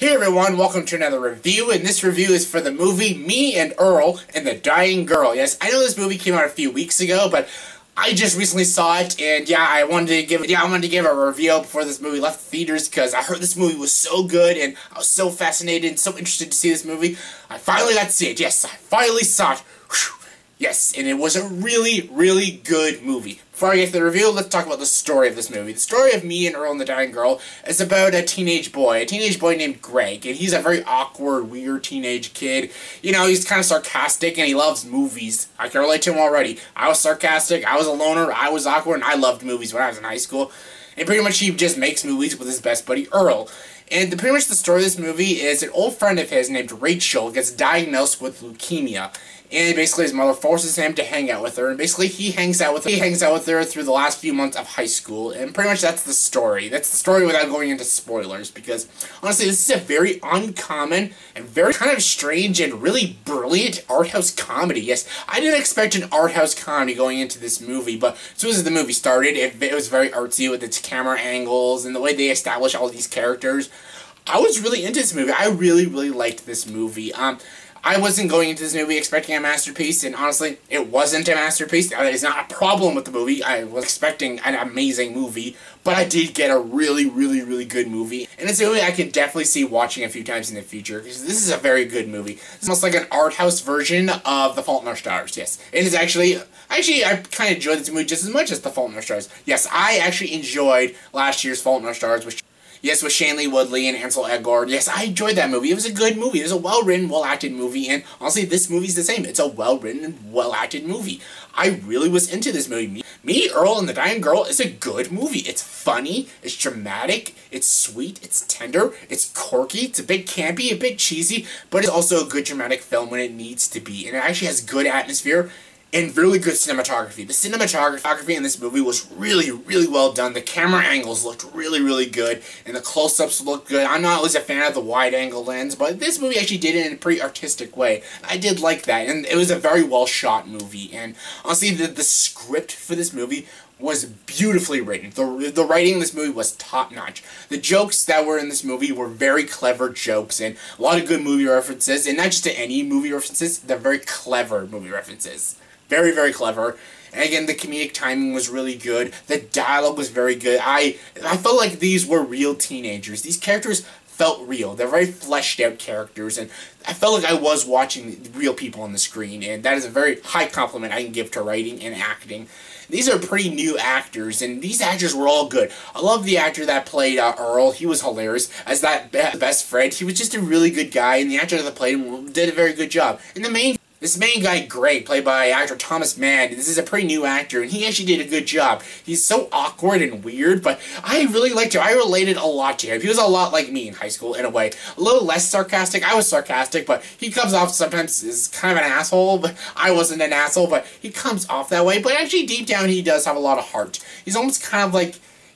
Hey everyone, welcome to another review, and this review is for the movie Me and Earl and the Dying Girl. Yes, I know this movie came out a few weeks ago, but I just recently saw it, and I wanted to give a review before this movie left the theaters, because I heard this movie was so good, and I was so fascinated and so interested to see this movie. I finally got to see it. Yes, I finally saw it. Whew. Yes, and it was a really, really good movie. Before I get to the review, let's talk about the story of this movie. The story of Me and Earl and the Dying Girl is about a teenage boy named Greg, and he's a very awkward, weird teenage kid. You know, he's kind of sarcastic, and he loves movies. I can relate to him already. I was sarcastic, I was a loner, I was awkward, and I loved movies when I was in high school. And pretty much he just makes movies with his best buddy, Earl. And pretty much the story of this movie is an old friend of his named Rachel gets diagnosed with leukemia. And basically his mother forces him to hang out with her, and basically he hangs out with her through the last few months of high school, and pretty much that's the story. That's the story without going into spoilers, because honestly this is a very uncommon and very kind of strange and really brilliant art house comedy. Yes, I didn't expect an art house comedy going into this movie, but as soon as the movie started, it was very artsy with its camera angles and the way they establish all these characters. I was really into this movie. I really, really liked this movie. I wasn't going into this movie expecting a masterpiece, and honestly, it wasn't a masterpiece. That is not a problem with the movie. I was expecting an amazing movie, but I did get a really, really, really good movie. And it's a movie I can definitely see watching a few times in the future, because this is a very good movie. It's almost like an art house version of The Fault in Our Stars, yes. It is actually, I kind of enjoyed this movie just as much as The Fault in Our Stars. Yes, I actually enjoyed last year's Fault in Our Stars, which... Yes, with Shailene Woodley and Ansel Elgort. Yes, I enjoyed that movie. It was a good movie. It was a well-written, well-acted movie, and honestly, this movie's the same. It's a well-written and well-acted movie. I really was into this movie. Me, Earl, and the Dying Girl is a good movie. It's funny, it's dramatic, it's sweet, it's tender, it's quirky, it's a bit campy, a bit cheesy, but it's also a good dramatic film when it needs to be, and it actually has good atmosphere and really good cinematography. The cinematography in this movie was really, really well done. The camera angles looked really, really good, and the close-ups looked good. I'm not always a fan of the wide-angle lens, but this movie actually did it in a pretty artistic way. I did like that, and it was a very well-shot movie. And honestly, the script for this movie was beautifully written. The writing in this movie was top-notch. The jokes that were in this movie were very clever jokes, and a lot of good movie references, and not just to any movie references, they're very clever movie references. Very, very clever. And again, the comedic timing was really good. The dialogue was very good. I felt like these were real teenagers. These characters felt real. They're very fleshed out characters, and I felt like I was watching real people on the screen, and that is a very high compliment I can give to writing and acting. These are pretty new actors, and these actors were all good. I love the actor that played Earl. He was hilarious. As that best friend, he was just a really good guy, and the actor that played him did a very good job. And this main guy, Greg, played by actor Thomas Mann, this is a pretty new actor, and he actually did a good job. He's so awkward and weird, but I really liked him. I related a lot to him. He was a lot like me in high school, in a way. A little less sarcastic. I was sarcastic, but he comes off sometimes as kind of an asshole, but I wasn't an asshole, but he comes off that way. But actually, deep down, he does have a lot of heart. He's almost kind of like...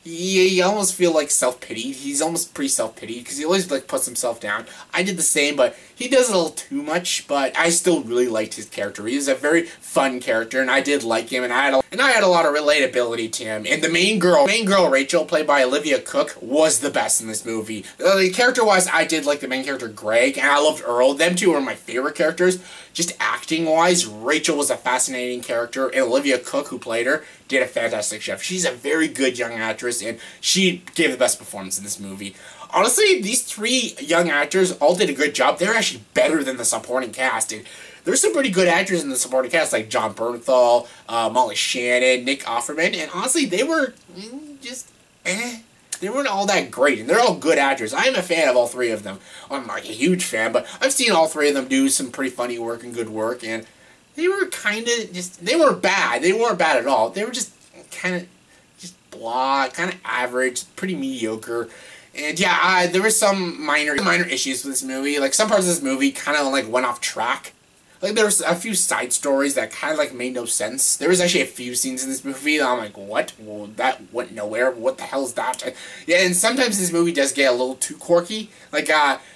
You almost feel like self-pity. He's almost pretty self-pity because he always like puts himself down. I did the same, but he does a little too much. But I still really liked his character. He was a very fun character, and I did like him. And I had a lot of relatability to him. And the main girl, Rachel, played by Olivia Cooke, was the best in this movie. Character-wise, I did like the main character Greg, and I loved Earl. Them two were my favorite characters. Just acting-wise, Rachel was a fascinating character, and Olivia Cooke, who played her, did a fantastic job. She's a very good young actress, and she gave the best performance in this movie. Honestly, these three young actors all did a good job. They're actually better than the supporting cast, and there's some pretty good actors in the supporting cast, like Jon Bernthal, Molly Shannon, Nick Offerman, and honestly, they were just They weren't all that great, and they're all good actors. I'm a fan of all three of them. I'm not a huge fan, but I've seen all three of them do some pretty funny work and good work, and they were kind of just, they weren't bad. They weren't bad at all. They were just kind of just blah, kind of average, pretty mediocre. And yeah, there were some minor issues with this movie. Like, some parts of this movie kind of like went off track. Like, there was a few side stories that kind of, like, made no sense. There was actually a few scenes in this movie that I'm like, what? Well, that went nowhere. What the hell is that? Yeah, and sometimes this movie does get a little too quirky. Like,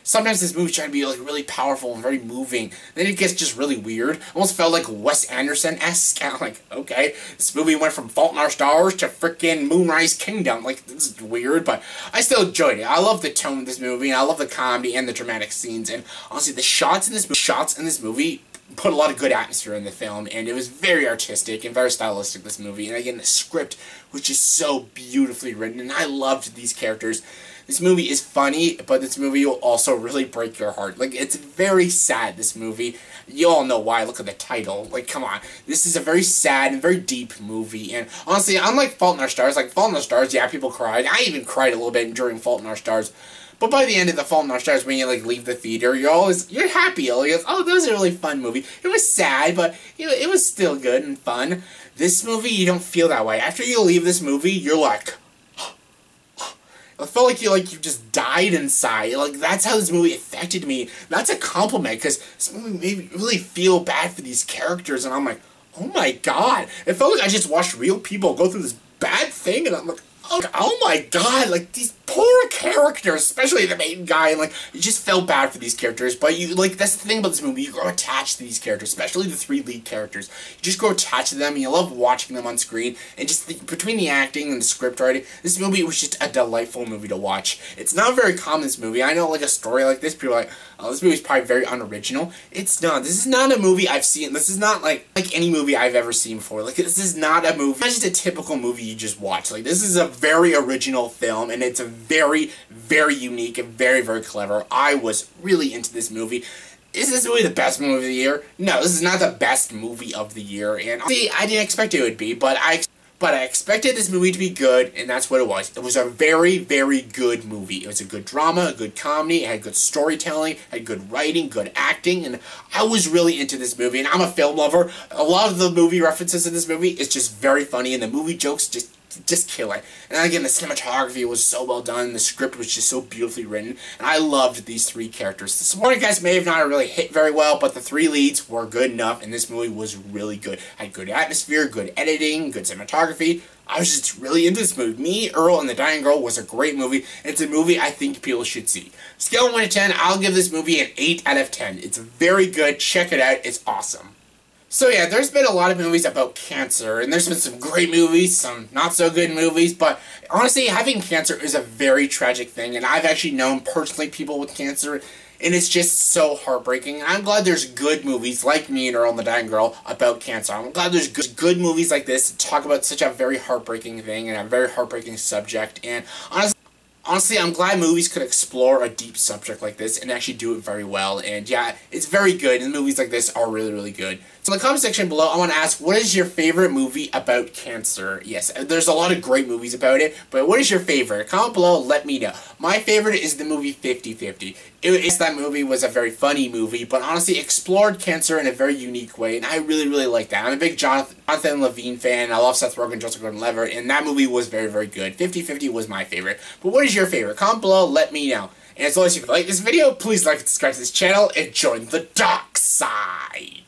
sometimes this movie's trying to be, like, really powerful and very moving. Then it gets just really weird. Almost felt like Wes Anderson-esque. I'm like, okay, this movie went from Fault in Our Stars to frickin' Moonrise Kingdom. Like, this is weird, but I still enjoyed it. I love the tone of this movie, and I love the comedy and the dramatic scenes. And honestly, the shots in this movie put a lot of good atmosphere in the film, and it was very artistic and very stylistic, this movie. And again, the script was just so beautifully written, and I loved these characters. This movie is funny, but this movie will also really break your heart. Like, it's very sad, this movie. You all know why. Look at the title. Like, come on. This is a very sad and very deep movie, and honestly, unlike Fault in Our Stars, like, Fault in Our Stars, yeah, people cried. I even cried a little bit during Fault in Our Stars. But by the end of the Fault in Our Stars, when you, like, leave the theater, you're happy. You're like, oh, that was a really fun movie. It was sad, but, you know, it was still good and fun. This movie, you don't feel that way. After you leave this movie, you're like, I felt like you just died inside. Like, that's how this movie affected me. That's a compliment, because this movie made me really feel bad for these characters, and I'm like, oh my god. It felt like I just watched real people go through this bad thing, and I'm like, oh my god, like, these poor characters, especially the main guy, and, like, you just felt bad for these characters, but you, like, that's the thing about this movie, you grow attached to these characters, especially the three lead characters. You just grow attached to them, and you love watching them on screen, and just between the acting and the script writing, this movie was just a delightful movie to watch. It's not very common, this movie. I know, like, a story like this, people are like, oh, this movie's probably very unoriginal. It's not. This is not a movie I've seen. This is not, like any movie I've ever seen before. Like, this is not a movie. It's not just a typical movie you just watch. Like, this is a very original film, and it's a very, very unique and very, very clever. I was really into this movie. Is this movie the best movie of the year? No, this is not the best movie of the year, and honestly, I didn't expect it would be, but I expected this movie to be good, and that's what it was. It was a very, very good movie. It was a good drama, a good comedy, it had good storytelling, it had good writing, good acting, and I was really into this movie, and I'm a film lover. A lot of the movie references in this movie is just very funny, and the movie jokes just kill it. And again, the cinematography was so well done, the script was just so beautifully written, and I loved these three characters. The supporting cast may have not really hit very well, but the three leads were good enough, and this movie was really good. Had good atmosphere, good editing, good cinematography. I was just really into this movie. Me, Earl, and the Dying Girl was a great movie. It's a movie I think people should see. Scale of 1 to 10, I'll give this movie an 8 out of 10. It's very good. Check it out. It's awesome. So yeah, there's been a lot of movies about cancer, and there's been some great movies, some not so good movies, but honestly, having cancer is a very tragic thing, and I've actually known personally people with cancer, and it's just so heartbreaking. I'm glad there's good movies like Me and Earl and the Dying Girl about cancer. I'm glad there's good movies like this to talk about such a very heartbreaking thing and a very heartbreaking subject, and honestly, I'm glad movies could explore a deep subject like this and actually do it very well. And yeah, it's very good, and movies like this are really, really good. So in the comment section below, I want to ask, what is your favorite movie about cancer? Yes, there's a lot of great movies about it, but what is your favorite? Comment below, let me know. My favorite is the movie 50-50. That movie was a very funny movie, but honestly explored cancer in a very unique way, and I really, really like that. I'm a big Jonathan Levine fan. I love Seth Rogen, Joseph Gordon-Levitt, and that movie was very, very good. 50-50 was my favorite. But what is your favorite? Comment below, let me know. And as always, if you like this video, please like and subscribe to this channel and join the dark side.